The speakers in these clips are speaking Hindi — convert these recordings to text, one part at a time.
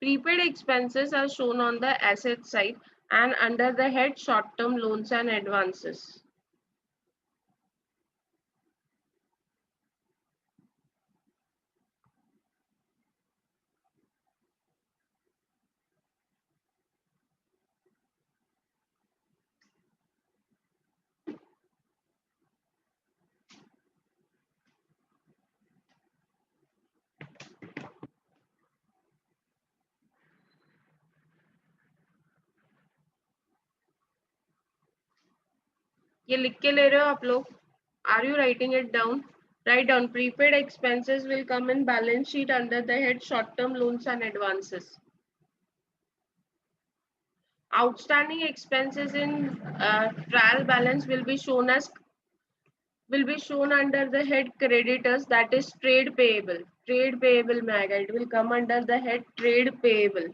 Prepaid expenses are shown on the asset side and under the head short-term loans and advances. ये लिख के ले रहे हो आप लोग? Are you writing it down? Write down. Prepaid expenses will come in balance sheet under the head short-term loans and advances. Outstanding expenses in trial balance will be shown under the head creditors, that is trade payable. Trade payable में आएगा. It will come under the head trade payable.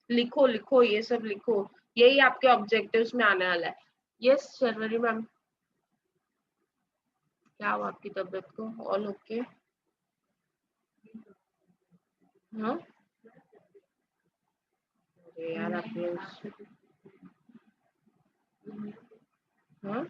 लिखो लिखो ये सब लिखो. यही आपके ऑब्जेक्टिव्स में आने वाला है. यस शर्वरी मैम, क्या हुआ आपकी तबीयत को? All okay? हाँ अरे यार आपने हाँ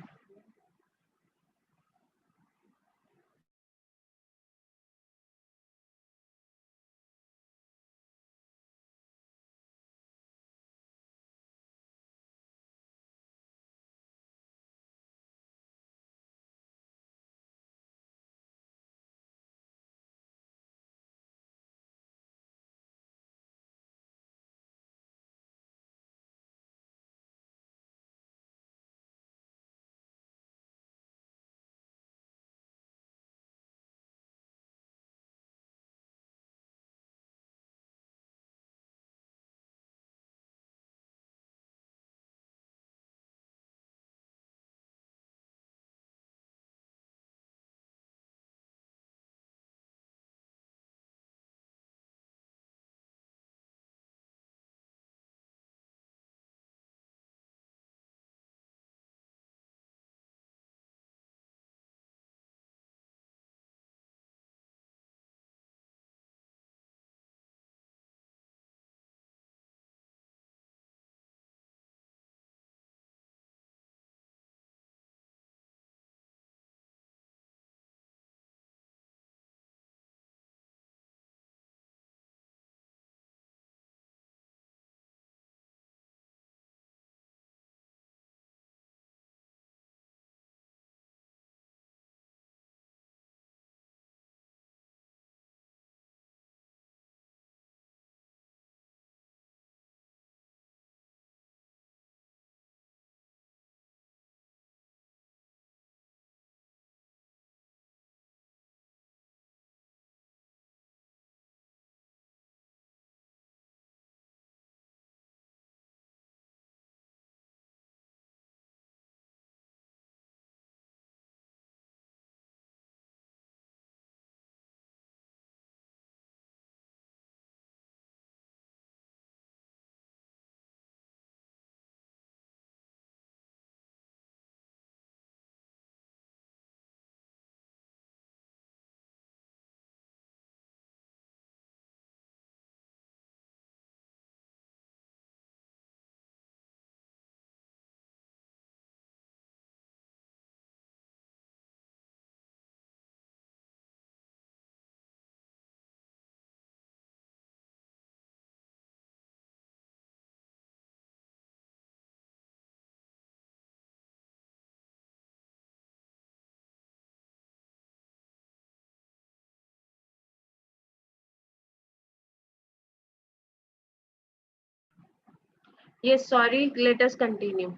yes sorry, let us continue.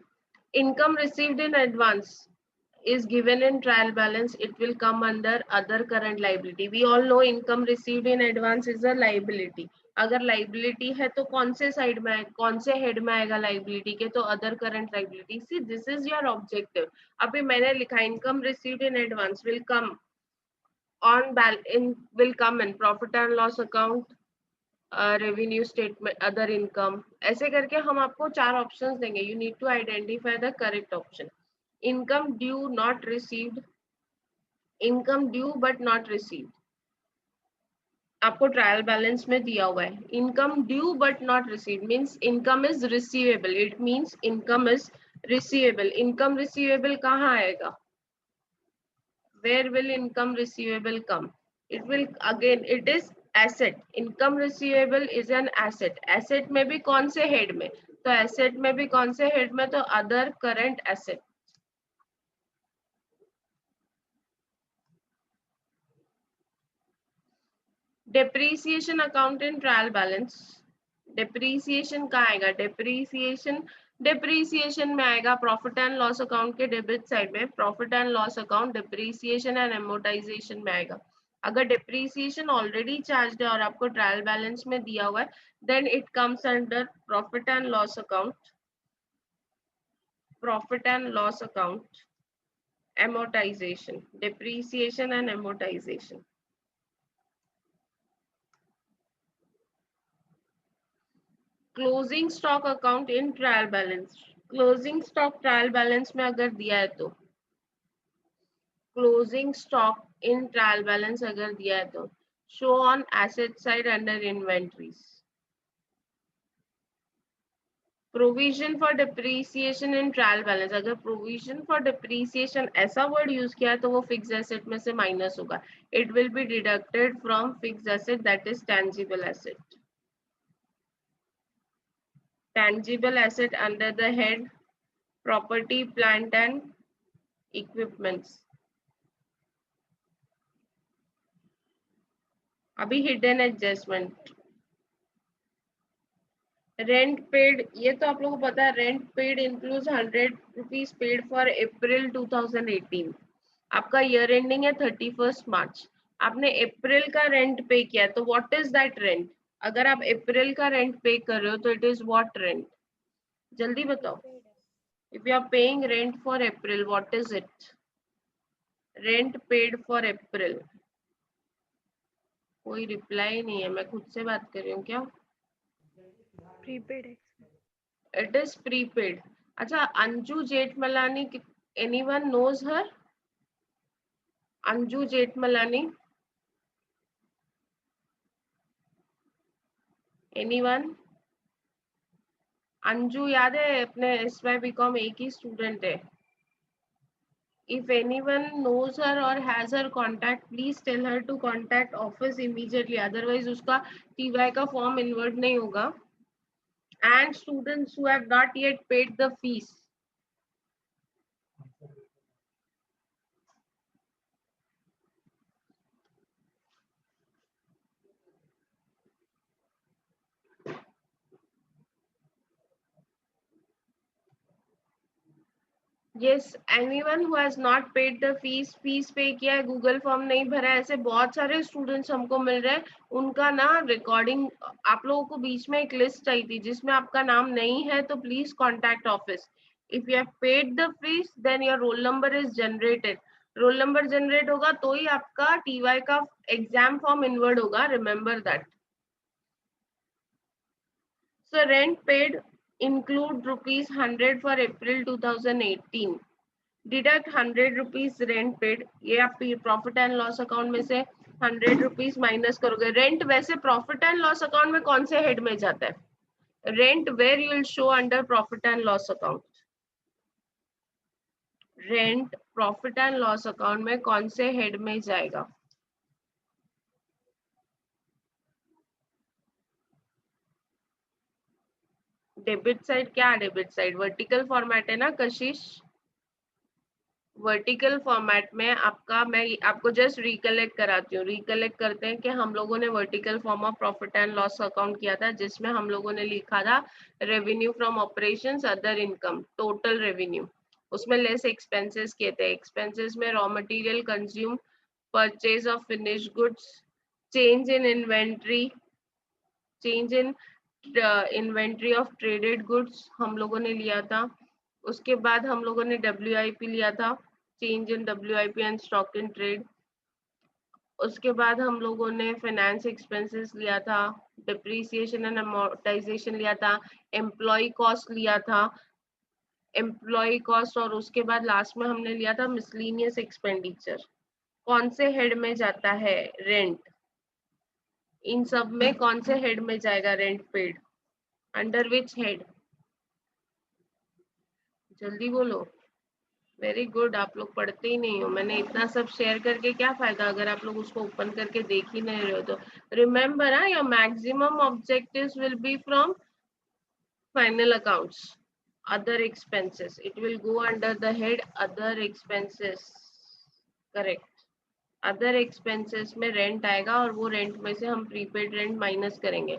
Income received in advance is given in trial balance, it will come under other current liability. We all know income received in advance is a liability. अगर liability है तो कौन से साइड में कौन से हेड में आएगा liability के? तो other current liability. See, this is your objective. अभी मैंने लिखा income received in advance will come will come in profit and loss account, revenue statement, other income. ऐसे करके हम आपको 4 ऑप्शंस देंगे. You need to identify the correct option. Income due not received, income due but not received. आपको ट्रायल बैलेंस में दिया हुआ है income due but not receive means income is receivable, it means income is receivable. Income receivable कहाँ आएगा? where will income receivable come? It will again, it is asset. Income receivable is an asset. Asset में भी कौन से head में? तो asset में भी कौन से head में? तो other current asset. Depreciation account in trial balance. Depreciation कहाँ आएगा? Depreciation में आएगा प्रॉफिट एंड लॉस अकाउंट के डेबिट साइड में, profit and loss account depreciation and amortisation में आएगा। अगर डिप्रीसिएशन ऑलरेडी चार्ज है और आपको ट्रायल बैलेंस में दिया हुआ है, then it comes under profit and loss account, profit and loss account, amortisation, depreciation and amortisation. Closing stock account in trial balance. Closing stock trial balance में अगर दिया है तो closing stock in trial balance अगर दिया है तो show on asset side under inventories. Provision for depreciation in trial balance, अगर प्रोविजन फॉर डिप्रीसिएशन ऐसा वर्ड यूज किया है तो वो फिक्स एसेट में से माइनस होगा। It will be deducted from fix asset, that is tangible asset. Tangible asset under the head property plant and equipments. अभी हिडन एडजस्टमेंट, रेंट पेड, ये तो आप लोगों को पता है, rent paid includes 100 rupees paid for अप्रैल 2018। आपका ईयर एंडिंग है 31 मार्च, आपने अप्रैल का रेंट पे किया तो व्हाट इज दैट रेंट? अगर आप अप्रैल का रेंट पे कर रहे हो तो इट इज व्हाट रेंट? जल्दी बताओ। If you are paying rent for April, what is it? Rent paid for April. कोई रिप्लाई नहीं है, मैं खुद से बात कर रही हूँ क्या? प्रीपेड। It is prepaid. अच्छा, Anju Jethmalani, anyone knows her? Anju Jethmalani, anyone? Anju याद है, अपने SY BCom एक ही स्टूडेंट है। If anyone knows her or has her contact, please tell her to contact office immediately. Otherwise उसका TY का फॉर्म इन्वर्ट नहीं होगा। And students who have not yet paid the fees, yes, anyone who has not paid the fees पे किया है, गूगल फॉर्म नहीं भरा है, ऐसे बहुत सारे स्टूडेंट्स हमको मिल रहे हैं। उनका ना रिकॉर्डिंग, आप लोगों को बीच में एक लिस्ट चाहिए थी जिसमें आपका नाम नहीं है, तो please contact office. If you have paid the fees then your roll number is generated. Roll number generate होगा तो ही आपका TY का एग्जाम फॉर्म इनवर्ड होगा, remember that. So rent paid include rupees 100 for April 2018. Deduct 100 rupees rent paid, ये आप प्रॉफिट एंड लॉस अकाउंट में से 100 रुपीज माइनस करोगे। रेंट वैसे प्रॉफिट एंड लॉस अकाउंट में कौन से हेड में जाता है? Rent where you will show under profit and loss account. Rent profit and loss account में कौन से हेड में जाएगा? Debit side. क्या डेबिट साइड? वर्टिकल फॉर्मेट है ना कशिश? वर्टिकल फॉर्मेट में आपका, मैं आपको जस्ट रिकलेक्ट कराती हूँ। रिकलेक्ट करते हैं कि हम लोगों ने vertical form of profit and loss account किया था, जिसमें हम लोगों ने लिखा था revenue from operations other income, total revenue. उसमें लेस एक्सपेंसेस किए थे। एक्सपेंसेस में raw material consume, purchase of finish goods, change in inventory, change in inventory of traded goods हम लोगों ने लिया था। उसके बाद हम लोगों ने WIP लिया था, change in WIP and stock in trade. उसके बाद हम लोगों ने फाइनेंस एक्सपेंसेस लिया था, डिप्रीसिएशन एंड अमोर्टाइजेशन लिया था, एम्प्लॉय कॉस्ट लिया था, एम्प्लॉय कॉस्ट, और उसके बाद लास्ट में हमने लिया था मिसलेनियस एक्सपेंडिचर। कौन से हेड में जाता है? रेंट। इन सब में कौन से हेड में जाएगा rent paid? Under which head? जल्दी बोलो। वेरी गुड, आप लोग पढ़ते ही नहीं हो। मैंने इतना सब शेयर करके क्या फायदा अगर आप लोग उसको ओपन करके देख ही नहीं रहे हो तो। Remember your maximum objectives will be from final accounts, other expenses. It will go under the head other expenses. Correct. Other expenses में रेंट आएगा और वो रेंट में से हम प्रीपेड रेंट माइनस करेंगे.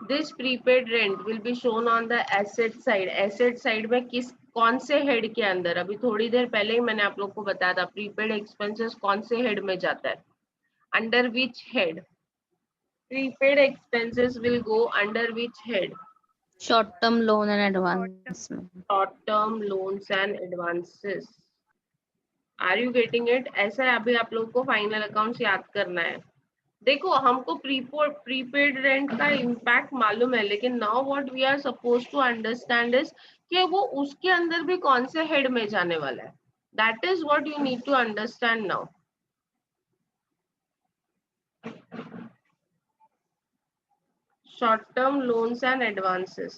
This prepaid rent will be shown on the asset side. Asset side में कौन से हेड के अंदर? अभी थोड़ी देर पहले ही मैंने आप लोग को बताया था प्रीपेड एक्सपेंसेस कौन से हेड में जाता है. Under which head? Prepaid expenses will go under which head? Short term loan and advance में. Short term loans and advances. Are you getting it? ऐसा है, अभी आप लोगों को फाइनल अकाउंट्स याद करना है. देखो हमको प्रीपेड रेंट का इम्पैक्ट मालूम है, लेकिन now what we are suppose to understand is कि वो उसके अंदर भी कौन से हेड में जाने वाला है. That is what you need to understand now. Short term loans and advances.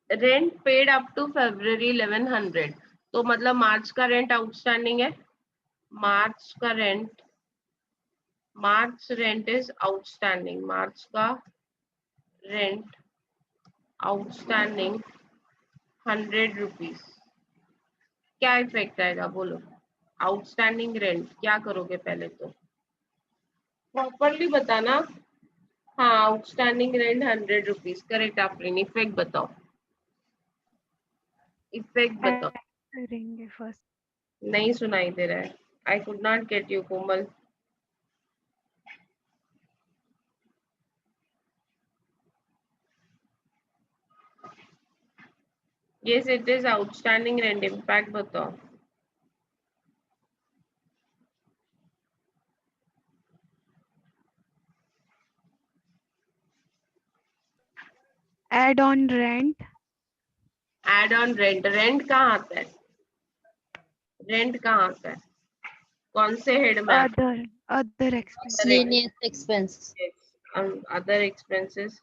Rent paid up to February 1100. तो मतलब मार्च का रेंट आउटस्टैंडिंग है. मार्च का rent, March rent is outstanding. March का रेंट आउटस्टैंडिंग 100 रुपीज. क्या इफेक्ट आएगा बोलो? आउटस्टैंडिंग रेंट क्या करोगे? पहले तो प्रॉपरली बताना. हाँ, outstanding rent 100 rupees. Correct Afreen. Effect बताओ. इफेक्ट बताओ. करेंगे फर्स्ट. नहीं सुनाई दे रहा है. I could not get you Komal. Yes, it is outstanding rent. Impact बताओ. Add on rent. Add on rent. Rent कहाँ आता है? रेंट कहाँ आता है? कौन से हेड में आता है? Other expense. Miscellaneous expenses. Other expenses.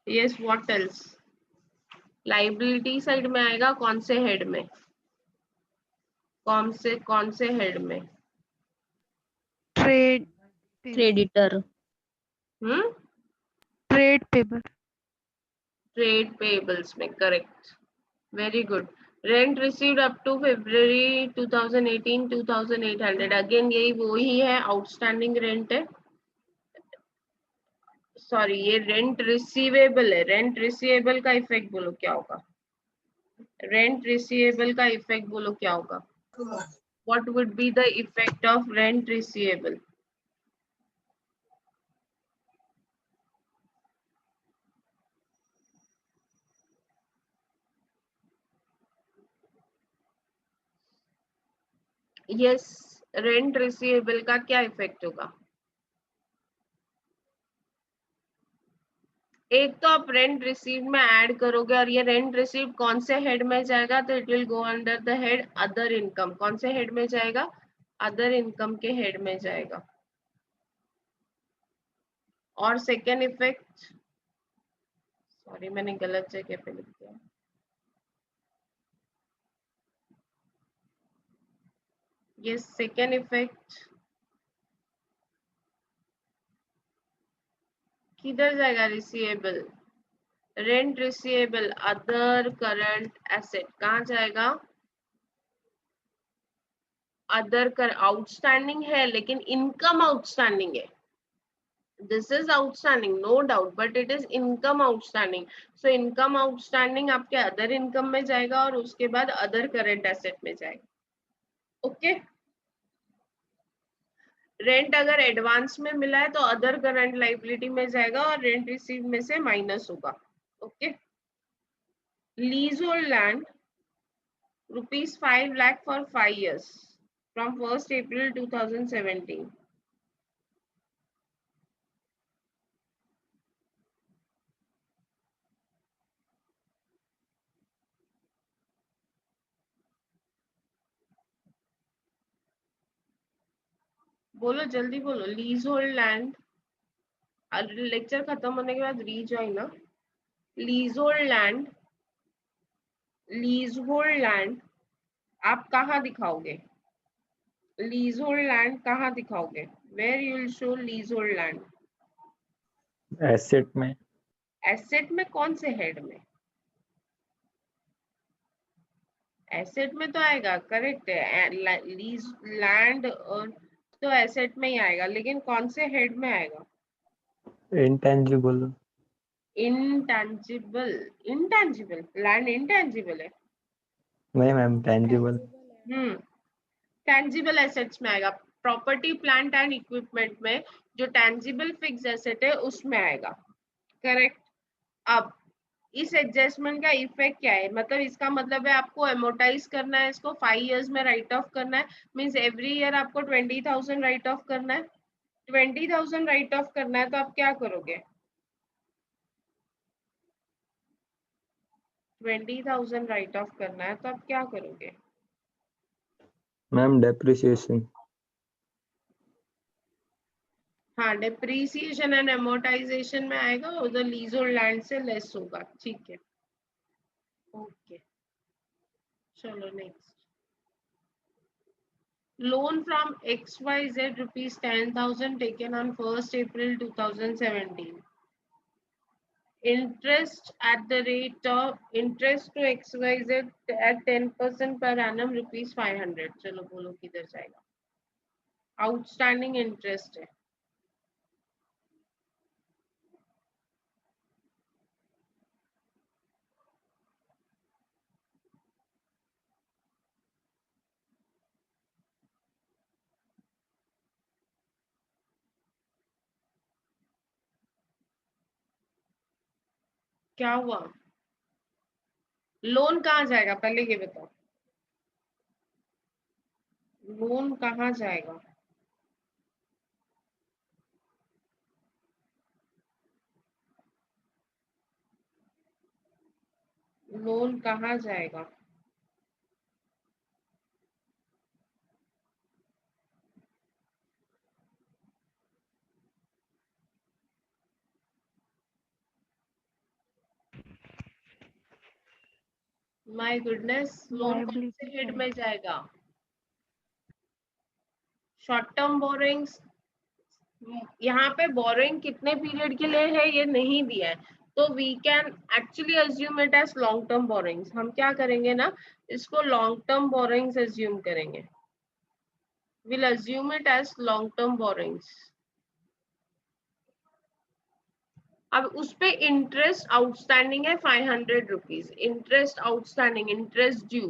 Yes, what else? Liability side में आएगा कौन से हेड में? कौन से हेड में? Trade. Creditor. Trade payable. Trade payables में. Correct. Very good. Rent received up to February 2018 2800. Again यही वो ही है, आउटस्टैंडिंग रेंट है. सॉरी, ये रेंट रिसीवेबल है. रेंट रिसीवेबल का इफेक्ट बोलो क्या होगा? रेंट रिसीवेबल का इफेक्ट बोलो क्या होगा? What would be the effect of rent receivable? Yes, rent receivable का क्या इफेक्ट होगा? एक तो आप रेंट रिसीव में ऐड करोगे और ये रेंट रिसीव कौन से हेड में जाएगा? तो it will go under the head other income. कौन से हेड में जाएगा? अदर इनकम के हेड में जाएगा. और सेकेंड इफेक्ट, सॉरी मैंने गलत जगह पे लिख दिया. ये सेकेंड इफेक्ट किधर जाएगा? Receivable. Rent receivable other current asset कहाँ जाएगा? अदर कर. आउटस्टैंडिंग है लेकिन इनकम आउटस्टैंडिंग है. This is outstanding no doubt, but it is income outstanding. So income outstanding आपके अदर इनकम में जाएगा और उसके बाद अदर करंट एसेट में जाएगा. ओके. रेंट अगर एडवांस में मिला है तो अदर करंट लाइबिलिटी में जाएगा और रेंट रिसीव में से माइनस होगा. Okay. Lease hold land rupees 5 lakh for 5 years from 1st April 2017. बोलो जल्दी बोलो. Lease hold land. लेक्चर खत्म होने के बाद रीजॉइन ना. Leasehold land. Leasehold land आप कहाँ दिखाओगे? लीज होल्ड लैंड कहाँ दिखाओगे? Where you will show leasehold land? Asset में. एसेट में कौन से हेड में? एसेट में तो आएगा, करेक्ट है. लीज लैंड और तो एसेट में ही आएगा, लेकिन कौन से हेड में आएगा? Intangible. Intangible. Intangible. Land intangible है. नहीं मैम, टेंजिबल. टेंजिबल एसेट्स में आएगा. प्रॉपर्टी प्लांट एंड इक्विपमेंट में जो टेंजिबल फिक्स एसेट है उसमें आएगा. करेक्ट. अब इस एडजस्टमेंट का इफेक्ट क्या है? मतलब इसका मतलब है आपको एमोटाइज करना है इसको 5 इयर्स में राइट ऑफ करना है. मींस एवरी ईयर आपको 20,000 राइट ऑफ करना है. 20,000 राइट ऑफ करना है तो आप क्या करोगे? 20,000 राइट ऑफ करना है तो आप क्या करोगे? Ma'am depreciation. हाँ, डेप्रीसिएशन एंड एमोटाइजेशन में आएगा. उधर लीज होल्ड लैंड से लेस होगा. ठीक है. ओके, चलो next. Loan from XYZ rupees 10,000 taken on 1st April 2017. Interest at the rate of interest to XYZ at 10% per annum rupees 500. चलो बोलो किधर जाएगा? Outstanding interest है. क्या हुआ? लोन कहाँ जाएगा पहले ये बताओ. लोन कहाँ जाएगा? लोन कहाँ जाएगा? My goodness. लोन कौन से Liability हेड side. में जाएगा? Short term borrowings. यहाँ पे बोरोइंग कितने पीरियड के लिए है ये नहीं दिया है, तो we can actually assume it as long term borrowings. हम क्या करेंगे ना, इसको लॉन्ग टर्म बोरोइंग्स अज्यूम करेंगे. Will assume it as long term borrowings. अब उस पे इंटरेस्ट आउटस्टैंडिंग है 500 rupees. Interest outstanding, interest due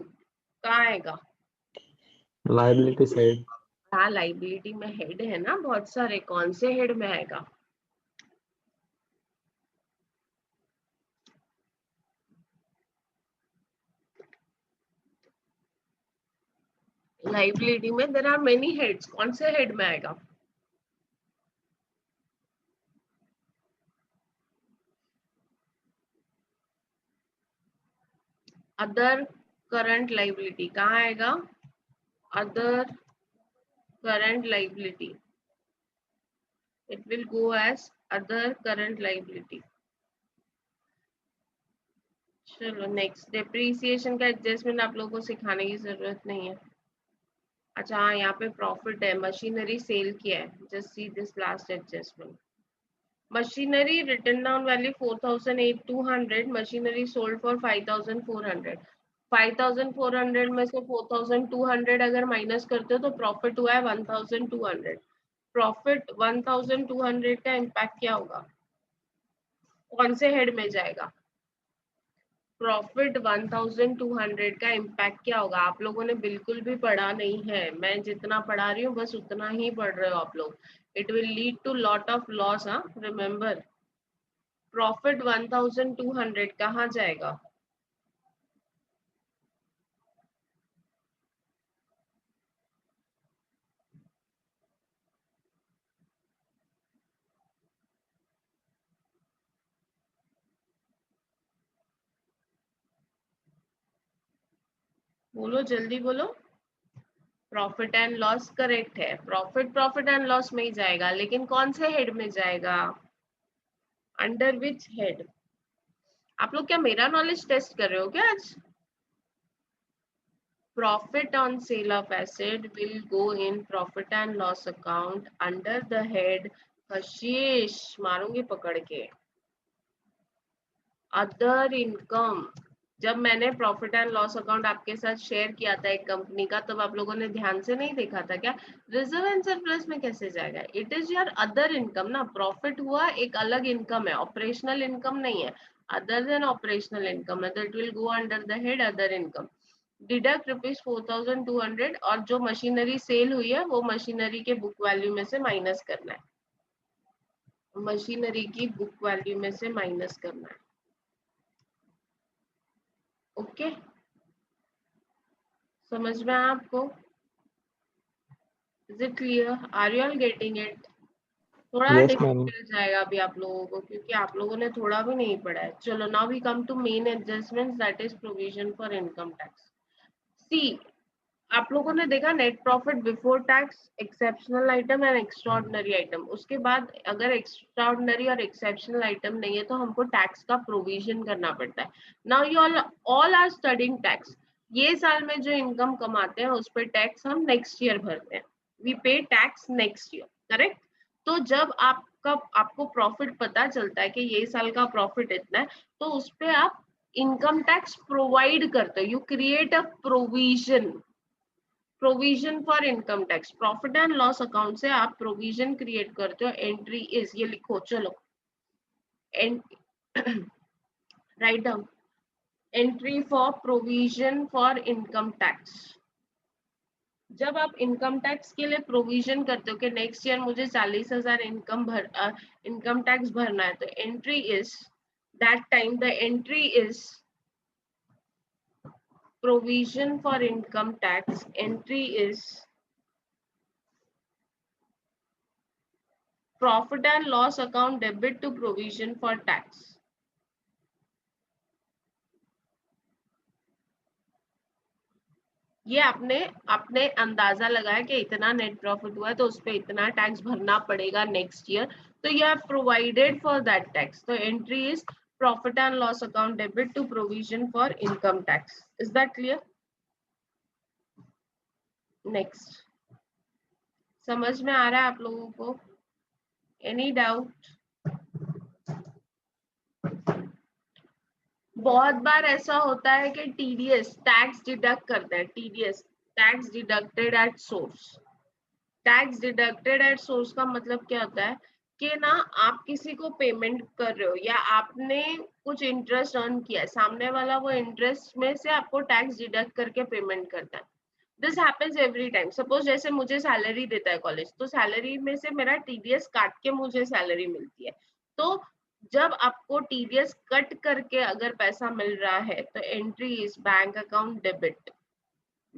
कहाँ आएगा? Liability side. हाँ, लाइबिलिटी में हेड है ना बहुत सारे. कौन से हेड में आएगा? लाइबिलिटी में देयर आर मेनी हेड्स. कौन से हेड में आएगा? अदर करंट लाइबिलिटी कहाँ आएगा? Other current liability. It will go as other current liability. चलो नेक्स्ट. डेप्रीसिएशन का एडजस्टमेंट आप लोगों को सिखाने की जरूरत नहीं है. अच्छा हाँ, यहाँ पे प्रॉफिट है. मशीनरी सेल किया है. Just see this last adjustment. Machinery written down value 4,200. Machinery sold for 5,400. 5,400 में से 4,200 अगर माइनस करते हो तो प्रॉफिट हुआ है 1,200. प्रॉफिट 1,200 का इम्पैक्ट क्या होगा? कौन से हेड में जाएगा? प्रॉफिट 1,200 का इम्पैक्ट क्या होगा? आप लोगों ने बिल्कुल भी पढ़ा नहीं है. मैं जितना पढ़ा रही हूँ बस उतना ही पढ़ रहे हो आप लोग. It will lead to lot of loss. हाँ, रिमेम्बर. प्रॉफिट 1,200 कहाँ जाएगा? बोलो जल्दी बोलो। प्रॉफिट एंड लॉस करेक्ट है, प्रॉफिट एंड लॉस में ही जाएगा, लेकिन कौन से हेड में जाएगा? Under which head? आप लोग क्या मेरा नॉलेज टेस्ट कर रहे हो क्या आज? Profit on sale of asset will go in profit and loss account under the head, कशिश मारूंगी पकड़ के, अदर इनकम। जब मैंने प्रॉफिट एंड लॉस अकाउंट आपके साथ शेयर किया था एक कंपनी का, तब आप लोगों ने ध्यान से नहीं देखा था क्या? रिजर्व एंड सरप्लस में कैसे जाएगा? It is your other income ना। प्रॉफिट हुआ एक अलग इनकम है, ऑपरेशनल इनकम नहीं है, अदर देन ऑपरेशनल इनकम है, तो it will go under the head other income. Deduct ₹4,200 और जो मशीनरी सेल हुई है वो मशीनरी के बुक वैल्यू में से माइनस करना है, मशीनरी की बुक वैल्यू में से माइनस करना है। ओके समझ में आया आपको? Is it clear? Are you all getting it? थोड़ा Yes, ma'am. डिफिकल्ट जाएगा अभी आप लोगों को, क्योंकि आप लोगों ने थोड़ा भी नहीं पढ़ा है। चलो now we come to main adjustments, that is provision for income tax. See, आप लोगों ने देखा net profit before tax, exceptional item and extraordinary item. उसके बाद अगर एक्स्ट्राऑर्डिनरी और एक्सेप्शनल आइटम नहीं है तो हमको टैक्स का प्रोविजन करना पड़ता है। Now you all are studying tax. ये साल में जो इनकम कमाते हैं उस पर टैक्स हम नेक्स्ट ईयर भरते हैं, वी पे टैक्स नेक्स्ट ईयर, करेक्ट? तो जब आपको प्रॉफिट पता चलता है कि ये साल का प्रॉफिट इतना है, तो उस पर आप इनकम टैक्स प्रोवाइड करते हो, you create a provision for income tax. Profit and loss account से आप प्रोविजन क्रिएट करते हो। एंट्री इज, ये लिखो चलो, write down, entry for provision for income tax. जब आप इनकम टैक्स के लिए प्रोविजन करते हो कि नेक्स्ट ईयर मुझे 40,000 इनकम टैक्स भरना है, तो entry is, that time the entry is provision for income tax. Entry is profit and loss account debit to provision for tax. ये आपने अंदाजा लगाया कि इतना नेट प्रॉफिट हुआ है तो उस पर इतना टैक्स भरना पड़ेगा नेक्स्ट ईयर, तो you have provided for that tax. तो entry is profit and loss account debit to provision for income tax. Is that clear? Next, समझ में आ रहा है आप लोगों को? Any doubt? बहुत बार ऐसा होता है कि टीडीएस टैक्स डिडक्ट करते हैं, TDS tax deducted at source. Tax deducted at source का मतलब क्या होता है कि ना आप किसी को पेमेंट कर रहे हो या आपने कुछ इंटरेस्ट अर्न किया है, सामने वाला वो इंटरेस्ट में से आपको टैक्स डिडक्ट करके पेमेंट करता है। This happens every time. Suppose जैसे मुझे सैलरी देता है कॉलेज, तो सैलरी में से मेरा टीडीएस काट के मुझे सैलरी मिलती है। तो जब आपको टीडीएस कट करके अगर पैसा मिल रहा है तो entry is bank account debit,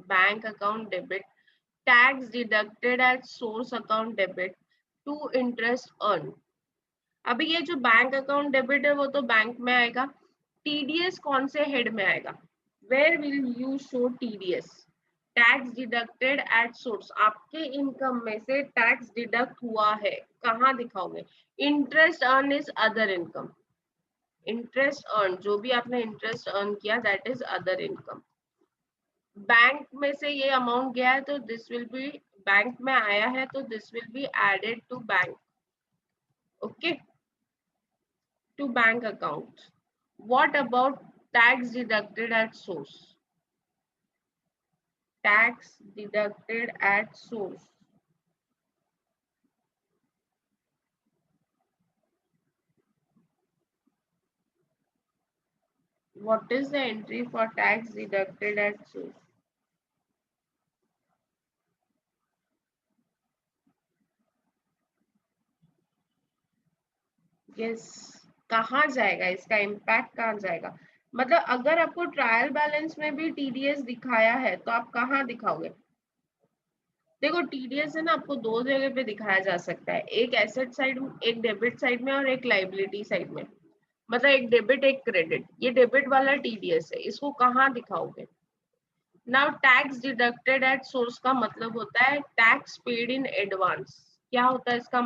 bank account debit, tax deducted at source account debit to interest earn. अभी ये जो बैंक अकाउंट डेबिट है वो तो बैंक में आएगा, टीडीएस कौन से हेड में आएगा? Where will you show TDS? Tax deducted at source, आपके इनकम में से टैक्स डिडक्ट हुआ है, कहाँ दिखाओगे? Interest earn is other income, interest earn, जो भी आपने इंटरेस्ट अर्न किया that is other income. Bank में से ये अमाउंट गया है तो दिस विल बी, बैंक में आया है तो this will be added to bank, okay, to bank account. What about tax deducted at source? Tax deducted at source. What is the entry for tax deducted at source? Yes, कहाँ जाएगा इसका इम्पैक्ट? कहाँ जाएगा? मतलब अगर आपको ट्रायल बैलेंस में भी टीडीएस दिखाया है तो आप कहाँ दिखाओगे? देखो टीडीएस है ना, आपको दो जगह पे दिखाया जा सकता है, एक एसेट साइड, एक डेबिट साइड में और एक लाइबिलिटी साइड में। मतलब एक डेबिट एक क्रेडिट, ये डेबिट वाला टीडीएस है, इसको कहाँ दिखाओगे? Now tax deducted at source का मतलब होता है टैक्स पेड इन एडवांस। क्या होता है इसका